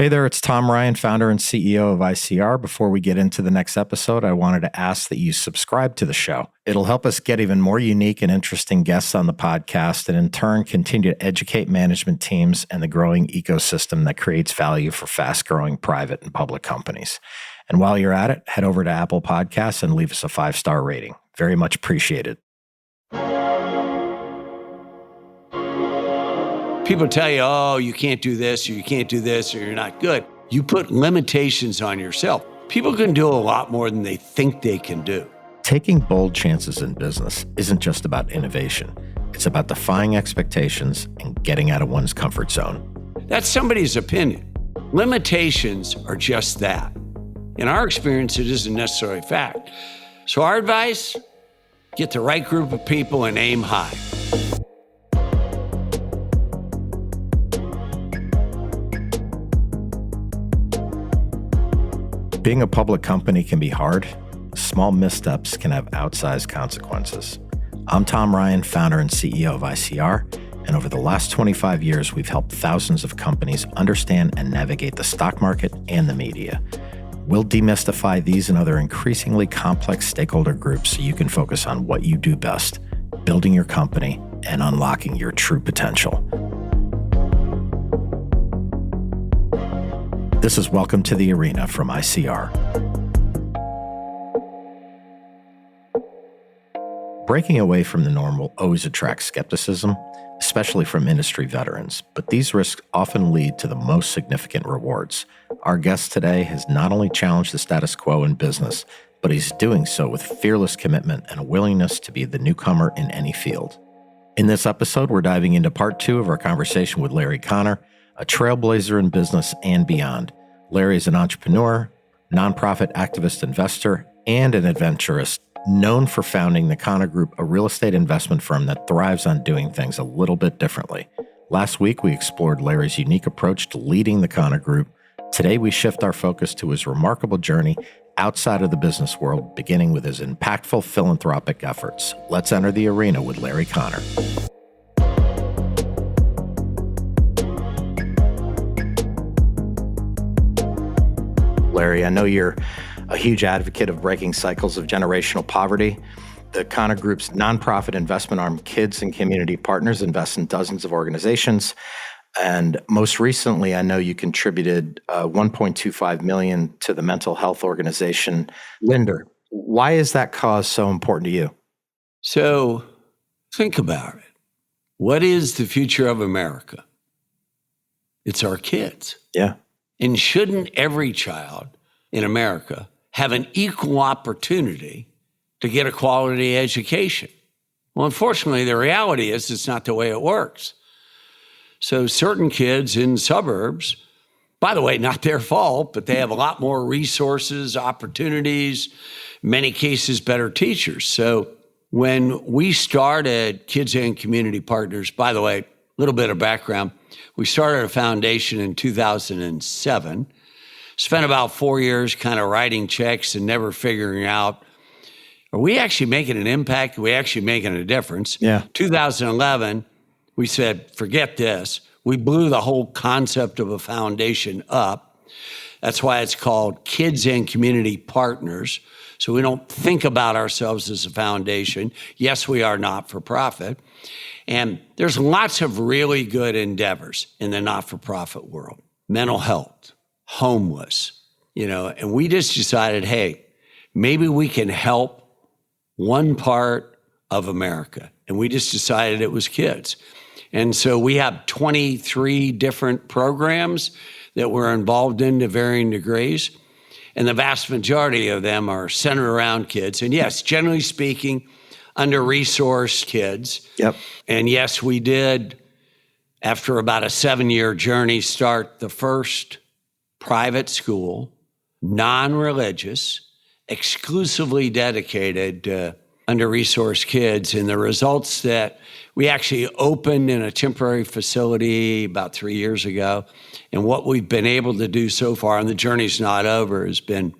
Hey there, it's Tom Ryan, founder and CEO of ICR. Before we get into the next episode, I wanted to ask that you subscribe to the show. It'll help us get even more unique and interesting guests on the podcast and in turn continue to educate management teams and the growing ecosystem that creates value for fast-growing private and public companies. And while you're at it, head over to Apple Podcasts and leave us a 5-star rating. Very much appreciated. People tell you, oh, you can't do this, or you can't do this, or you're not good. You put limitations on yourself. People can do a lot more than they think they can do. Taking bold chances in business isn't just about innovation. It's about defying expectations and getting out of one's comfort zone. That's somebody's opinion. Limitations are just that. In our experience, it isn't necessarily fact. So our advice, get the right group of people and aim high. Being a public company can be hard. Small missteps can have outsized consequences. I'm Tom Ryan, founder and CEO of ICR, and over the last 25 years, we've helped thousands of companies understand and navigate the stock market and the media. We'll demystify these and other increasingly complex stakeholder groups so you can focus on what you do best, building your company and unlocking your true potential. This is Welcome to the Arena from ICR. Breaking away from the normal always attracts skepticism, especially from industry veterans, but these risks often lead to the most significant rewards. Our guest today has not only challenged the status quo in business, but he's doing so with fearless commitment and a willingness to be the newcomer in any field. In this episode, we're diving into part 2 of our conversation with Larry Connor, a trailblazer in business and beyond. Larry is an entrepreneur, nonprofit activist investor, and an adventurist, known for founding the Connor Group, a real estate investment firm that thrives on doing things a little bit differently. Last week, we explored Larry's unique approach to leading the Connor Group. Today, we shift our focus to his remarkable journey outside of the business world, beginning with his impactful philanthropic efforts. Let's enter the arena with Larry Connor. Larry, I know you're a huge advocate of breaking cycles of generational poverty. The Connor Group's nonprofit investment arm, Kids and Community Partners, invests in dozens of organizations. And most recently, I know you contributed $1.25 million to the mental health organization, Linder. Why is that cause so important to you? So think about it. What is the future of America? It's our kids. Yeah. And shouldn't every child in America have an equal opportunity to get a quality education? Well, unfortunately, the reality is it's not the way it works. So certain kids in suburbs, by the way, not their fault, but they have a lot more resources, opportunities, in many cases, better teachers. So when we started Kids and Community Partners, by the way, a little bit of background, we started a foundation in 2007, spent about 4 years kind of writing checks and never figuring out, are we actually making an impact? Are we actually making a difference? Yeah. 2011, we said, forget this. We blew the whole concept of a foundation up. That's why it's called Kids and Community Partners. So we don't think about ourselves as a foundation. Yes, we are not-for-profit. And there's lots of really good endeavors in the not-for-profit world. Mental health, homeless, and we just decided, hey, maybe we can help one part of America. And we just decided it was kids. And so we have 23 different programs that we're involved in to varying degrees. And the vast majority of them are centered around kids. And yes, generally speaking, under-resourced kids. Yep. And yes, we did, after about a 7-year journey, start the first private school, non-religious, exclusively dedicated to under-resourced kids. And the results that we actually opened in a temporary facility about 3 years ago, and what we've been able to do so far, and the journey's not over, has been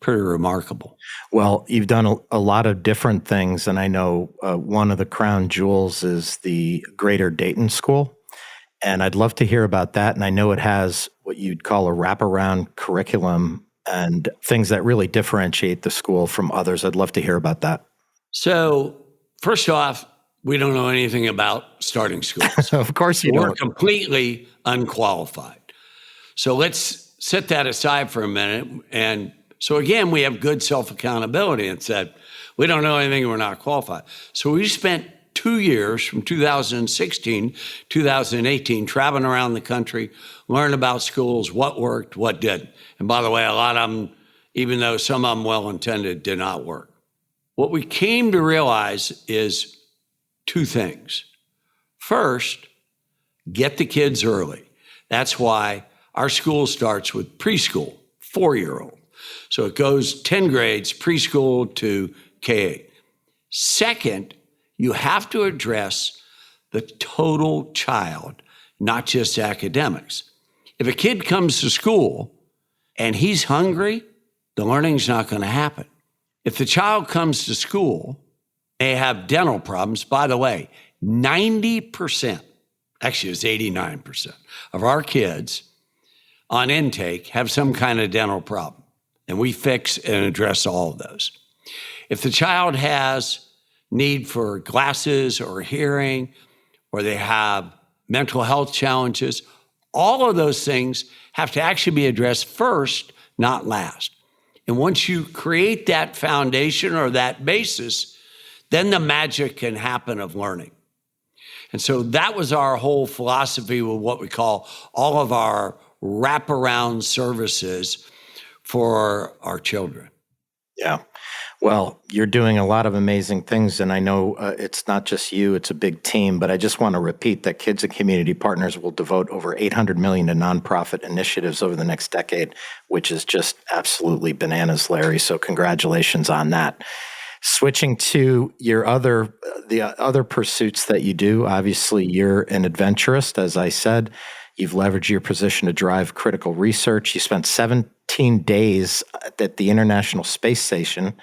pretty remarkable. Well, you've done a lot of different things, and I know one of the crown jewels is the Greater Dayton School, and I'd love to hear about that. And I know it has what you'd call a wraparound curriculum and things that really differentiate the school from others. I'd love to hear about that. So, first off, we don't know anything about starting schools. Of course you We're don't. completely unqualified. So let's set that aside for a minute. And so again, we have good self-accountability and said, we don't know anything, we're not qualified. So we spent 2 years from 2016, 2018, traveling around the country, learning about schools, what worked, what didn't. And by the way, a lot of them, even though some of them well-intended, did not work. What we came to realize is two things. First, get the kids early. That's why our school starts with preschool, 4-year-old. So it goes 10 grades, preschool to K-8. Second, you have to address the total child, not just academics. If a kid comes to school and he's hungry, the learning's not going to happen. If the child comes to school, they have dental problems. By the way, 90%, actually it's 89% of our kids on intake have some kind of dental problem. And we fix and address all of those. If the child has need for glasses or hearing, or they have mental health challenges, all of those things have to actually be addressed first, not last. And once you create that foundation or that basis, then the magic can happen of learning. And so that was our whole philosophy with what we call all of our wraparound services for our children. Yeah. Well, you're doing a lot of amazing things, and I know it's not just you, it's a big team, but I just want to repeat that Kids and Community Partners will devote over $800 million to nonprofit initiatives over the next decade, which is just absolutely bananas, Larry. So congratulations on that. Switching to your the other pursuits that you do, obviously you're an adventurist, as I said. You've leveraged your position to drive critical research. You spent 17 days at the International Space Station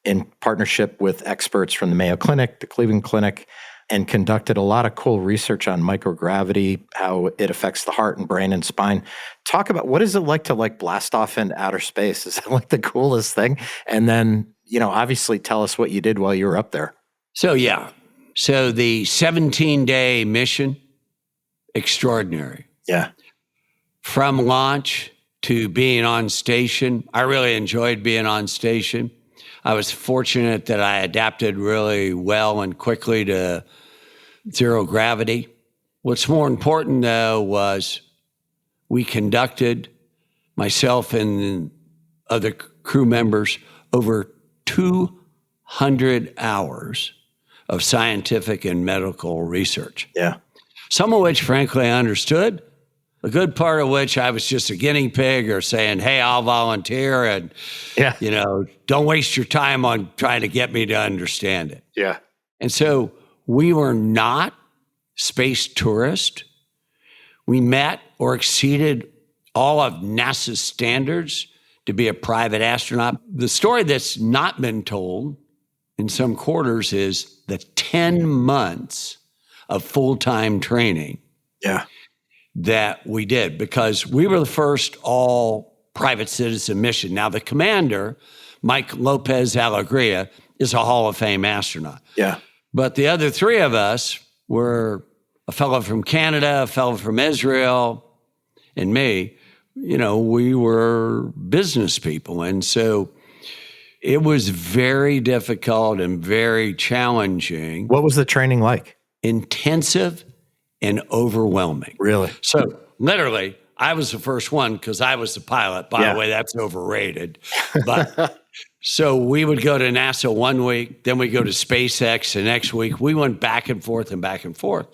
in partnership with experts from the Mayo Clinic, the Cleveland Clinic, and conducted a lot of cool research on microgravity, how it affects the heart and brain and spine. Talk about what is it like to blast off into outer space? Is that the coolest thing? And then, obviously tell us what you did while you were up there. So the 17-day mission, extraordinary. Yeah. From launch to being on station, I really enjoyed being on station. I was fortunate that I adapted really well and quickly to zero gravity. What's more important, though, was we conducted, myself and other crew members, over 200 hours of scientific and medical research. Yeah. Some of which, frankly, I understood. A good part of which I was just a guinea pig or saying, hey, I'll volunteer and, don't waste your time on trying to get me to understand it. Yeah. And so we were not space tourists. We met or exceeded all of NASA's standards to be a private astronaut. The story that's not been told in some quarters is the 10 months of full-time training. Yeah. That we did, because we were the first all private citizen mission. Now, the commander, Mike Lopez Alegria, is a Hall of Fame astronaut. Yeah. But the other three of us were a fellow from Canada, a fellow from Israel, and me. We were business people. And so it was very difficult and very challenging. What was the training like? Intensive and overwhelming. Really? So literally, I was the first one because I was the pilot. By the way, that's overrated. But so we would go to NASA one week, then we go to SpaceX the next week. We went back and forth and back and forth.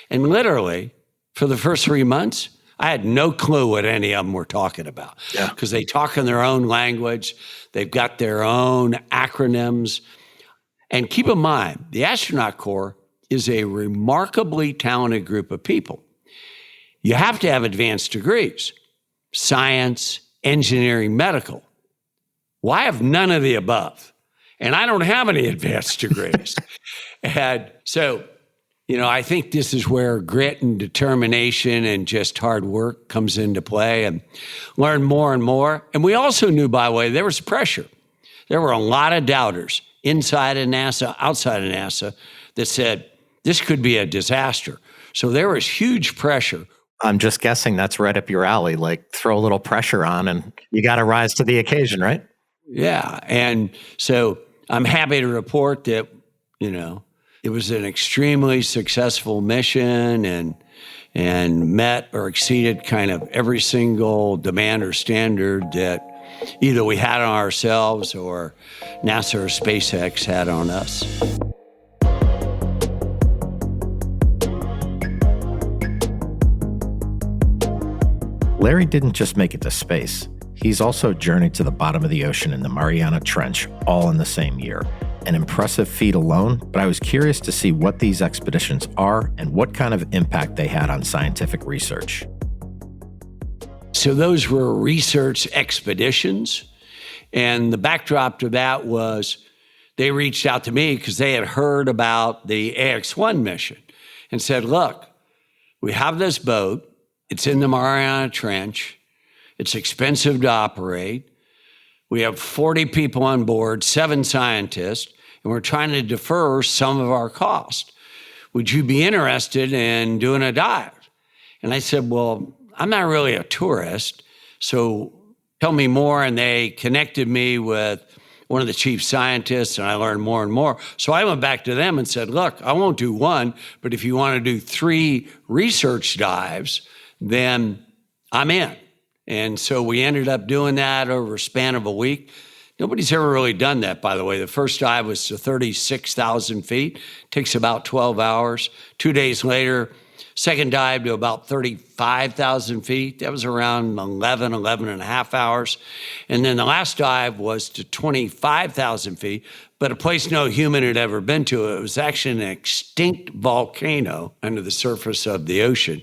And literally, for the first 3 months, I had no clue what any of them were talking about. Yeah. Because they talk in their own language. They've got their own acronyms. And keep in mind, the astronaut corps is a remarkably talented group of people. You have to have advanced degrees, science, engineering, medical. Well, I have none of the above, and I don't have any advanced degrees. And so I think this is where grit and determination and just hard work comes into play, and learn more and more. And we also knew, by the way, there was pressure. There were a lot of doubters inside of NASA, outside of NASA, that said, this could be a disaster. So there was huge pressure. I'm just guessing that's right up your alley. Like, throw a little pressure on and you got to rise to the occasion, right? Yeah. And so I'm happy to report that, it was an extremely successful mission and met or exceeded kind of every single demand or standard that either we had on ourselves or NASA or SpaceX had on us. Larry didn't just make it to space. He's also journeyed to the bottom of the ocean in the Mariana Trench, all in the same year. An impressive feat alone, but I was curious to see what these expeditions are and what kind of impact they had on scientific research. So those were research expeditions. And the backdrop to that was they reached out to me because they had heard about the AX-1 mission and said, look, we have this boat. It's in the Mariana Trench. It's expensive to operate. We have 40 people on board, 7 scientists, and we're trying to defer some of our cost. Would you be interested in doing a dive? And I said, well, I'm not really a tourist, so tell me more. And they connected me with one of the chief scientists, and I learned more and more. So I went back to them and said, look, I won't do one, but if you want to do 3 research dives, then I'm in. And so we ended up doing that over a span of a week. Nobody's ever really done that, by the way. The first dive was to 36,000 feet. Takes about 12 hours. 2 days later, second dive to about 35,000 feet. That was around 11 and a half hours. And then the last dive was to 25,000 feet, but a place no human had ever been to. It was actually an extinct volcano under the surface of the ocean.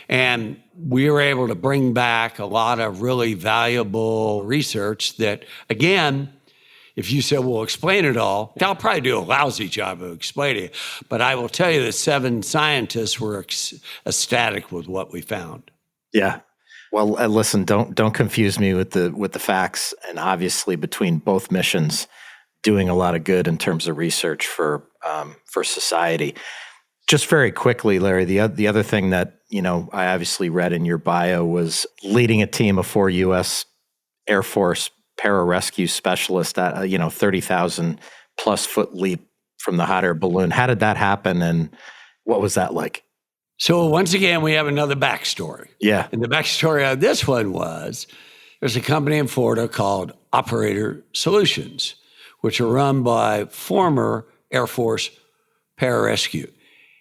And we were able to bring back a lot of really valuable research that, again, if you said, well, explain it all, I'll probably do a lousy job of explaining it. But I will tell you the 7 scientists were ecstatic with what we found. Yeah. Well, listen, don't confuse me with the facts. And obviously, between both missions, doing a lot of good in terms of research for society. Just very quickly, Larry, the other thing that I obviously read in your bio was leading a team of 4 U.S. Air Force pararescue specialists at 30,000 plus foot leap from the hot air balloon. How did that happen, and what was that like? So once again, we have another backstory. Yeah. And the backstory of this one was there's a company in Florida called Operator Solutions, which are run by former Air Force pararescue.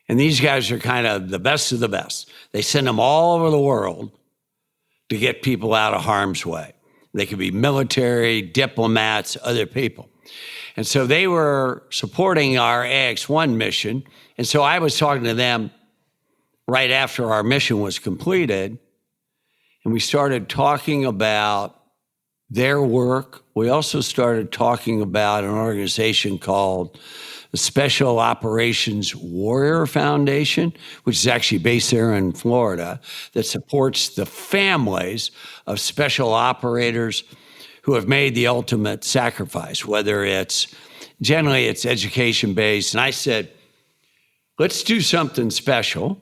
And these guys are kind of the best of the best. They send them all over the world to get people out of harm's way. They could be military, diplomats, other people. And so they were supporting our AX-1 mission. And so I was talking to them right after our mission was completed. And we started talking about their work. We also started talking about an organization called the Special Operations Warrior Foundation, which is actually based there in Florida, that supports the families of special operators who have made the ultimate sacrifice, whether generally it's education-based. And I said, let's do something special.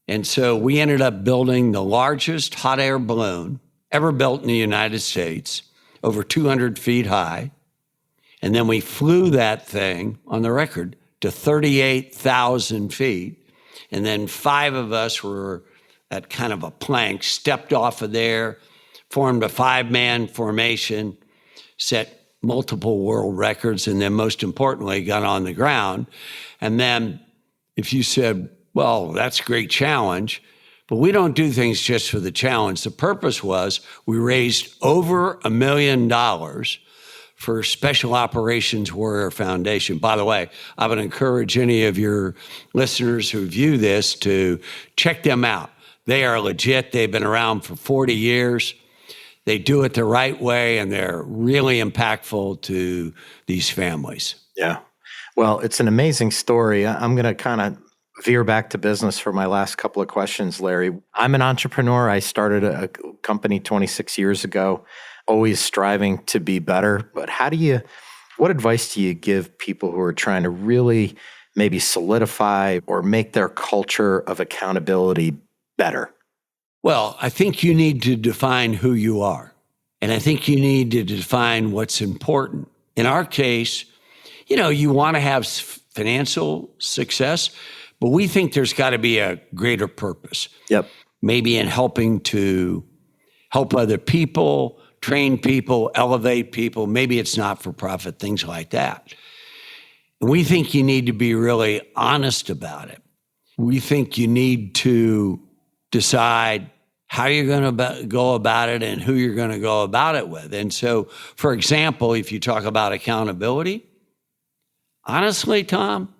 And so we ended up building the largest hot air balloon ever built in the United States, over 200 feet high. And then we flew that thing, on the record, to 38,000 feet. And then 5 of us were at kind of a plank, stepped off of there, formed a 5-man formation, set multiple world records, and then most importantly, got on the ground. And then if you said, well, that's a great challenge, but we don't do things just for the challenge. The purpose was we raised over $1 million for Special Operations Warrior Foundation. By the way, I would encourage any of your listeners who view this to check them out. They are legit. They've been around for 40 years. They do it the right way, and they're really impactful to these families. Yeah. Well, it's an amazing story. I'm going to kind of veer back to business for my last couple of questions, Larry. I'm an entrepreneur. I started a company 26 years ago, always striving to be better. But what advice do you give people who are trying to really maybe solidify or make their culture of accountability better? Well, I think you need to define who you are. And I think you need to define what's important. In our case, you want to have financial success, but we think there's got to be a greater purpose. Yep. Maybe in helping to help other people, train people, elevate people. Maybe it's not for profit, things like that. And we think you need to be really honest about it. We think you need to decide how you're going to go about it and who you're going to go about it with. And so, for example, if you talk about accountability, honestly, Tom,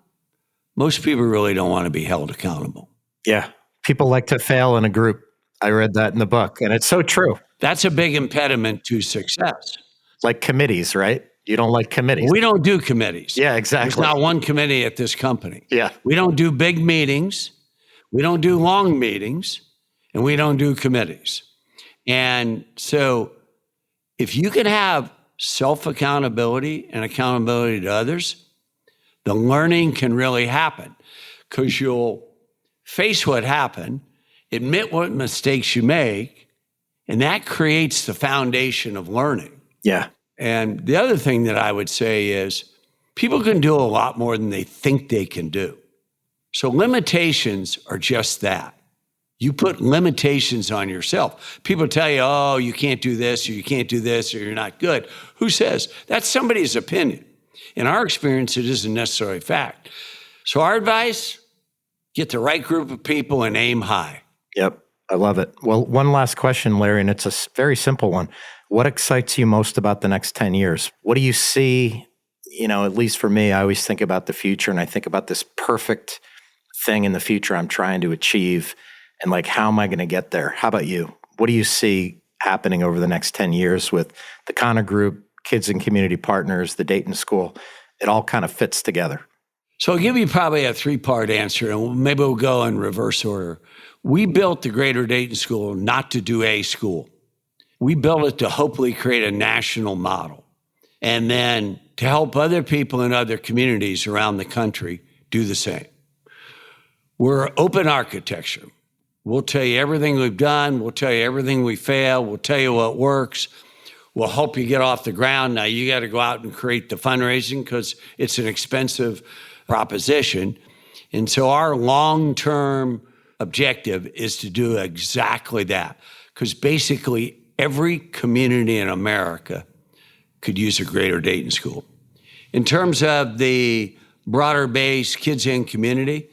most people really don't want to be held accountable. Yeah. People like to fail in a group. I read that in the book, and it's so true. That's a big impediment to success. Like committees, right? You don't like committees. We don't do committees. Yeah, exactly. There's not one committee at this company. Yeah. We don't do big meetings. We don't do long meetings. And we don't do committees. And so if you can have self-accountability and accountability to others, the learning can really happen because you'll face what happened, admit what mistakes you make, and that creates the foundation of learning. Yeah. And the other thing that I would say is people can do a lot more than they think they can do. So limitations are just that. You put limitations on yourself. People tell you, oh, you can't do this, or you can't do this, or you're not good. Who says? That's somebody's opinion. In our experience, it isn't necessarily fact. So our advice, get the right group of people and aim high. Yep. I love it. Well, one last question, Larry, and it's a very simple one. What excites you most about the next 10 years? What do you see? At least for me, I always think about the future, and I think about this perfect thing in the future I'm trying to achieve. And how am I going to get there? How about you? What do you see happening over the next 10 years with the Connor Group, Kids and Community Partners, the Dayton School? It all kind of fits together. So I'll give you probably a three-part answer, and maybe we'll go in reverse order. We built the Greater Dayton School not to do a school. We built it to hopefully create a national model and then to help other people in other communities around the country do the same. We're open architecture. We'll tell you everything we've done. We'll tell you everything we failed. We'll tell you what works. We'll help you get off the ground. Now, you got to go out and create the fundraising because it's an expensive proposition. And so our long-term objective is to do exactly that because basically every community in America could use a Greater Dayton School. In terms of the broader base, kids and community,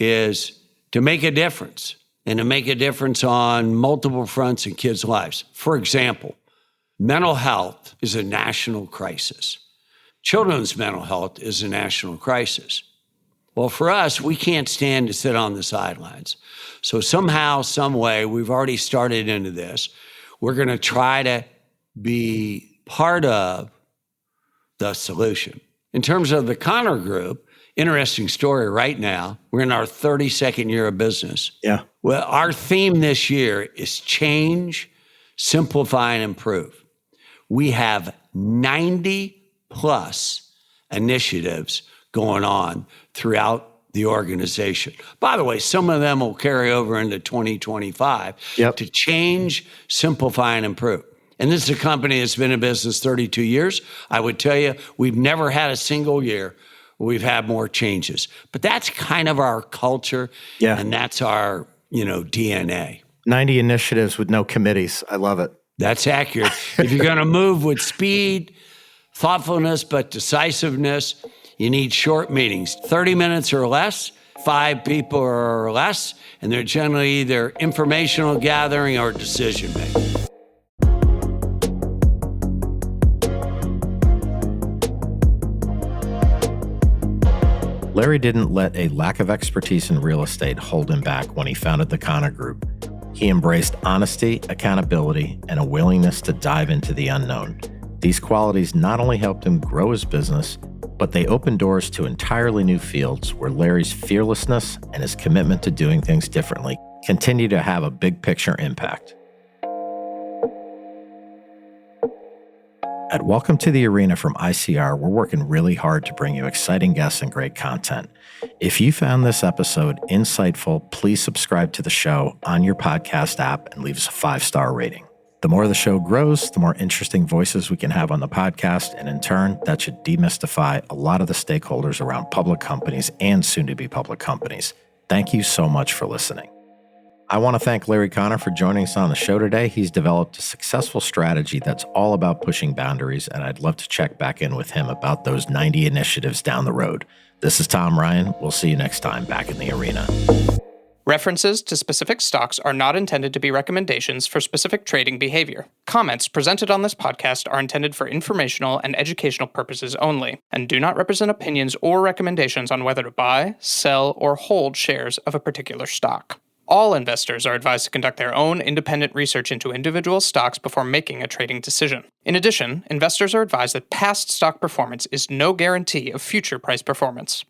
is to make a difference. And to make a difference on multiple fronts in kids' lives. For example, mental health is a national crisis. Children's mental health is a national crisis. Well, for us, we can't stand to sit on the sidelines. So somehow, some way, we've already started into this. We're going to try to be part of the solution. In terms of the Connor Group, interesting story right now. We're in our 32nd year of business. Yeah. Well, our theme this year is change, simplify, and improve. We have 90 plus initiatives going on throughout the organization. By the way, some of them will carry over into 2025 to change, simplify, and improve. And this is a company that's been in business 32 years. I would tell you, we've never had a single year we've had more changes. But that's kind of our culture, and that's our, DNA. 90 initiatives with no committees. I love it. That's accurate. If you're going to move with speed, thoughtfulness, but decisiveness, you need short meetings, 30 minutes or less, 5 people or less, and they're generally either informational gathering or decision making. Larry didn't let a lack of expertise in real estate hold him back when he founded the Connor Group. He embraced honesty, accountability, and a willingness to dive into the unknown. These qualities not only helped him grow his business, But they open doors to entirely new fields where Larry's fearlessness and his commitment to doing things differently continue to have a big picture impact. At Welcome to the Arena from ICR, we're working really hard to bring you exciting guests and great content. If you found this episode insightful, please subscribe to the show on your podcast app and leave us a 5-star rating. The more the show grows, the more interesting voices we can have on the podcast, and in turn, that should demystify a lot of the stakeholders around public companies and soon-to-be public companies. Thank you so much for listening. I want to thank Larry Connor for joining us on the show today. He's developed a successful strategy that's all about pushing boundaries, and I'd love to check back in with him about those 90 initiatives down the road. This is Tom Ryan. We'll see you next time back in the arena. References to specific stocks are not intended to be recommendations for specific trading behavior. Comments presented on this podcast are intended for informational and educational purposes only, and do not represent opinions or recommendations on whether to buy, sell, or hold shares of a particular stock. All investors are advised to conduct their own independent research into individual stocks before making a trading decision. In addition, investors are advised that past stock performance is no guarantee of future price performance.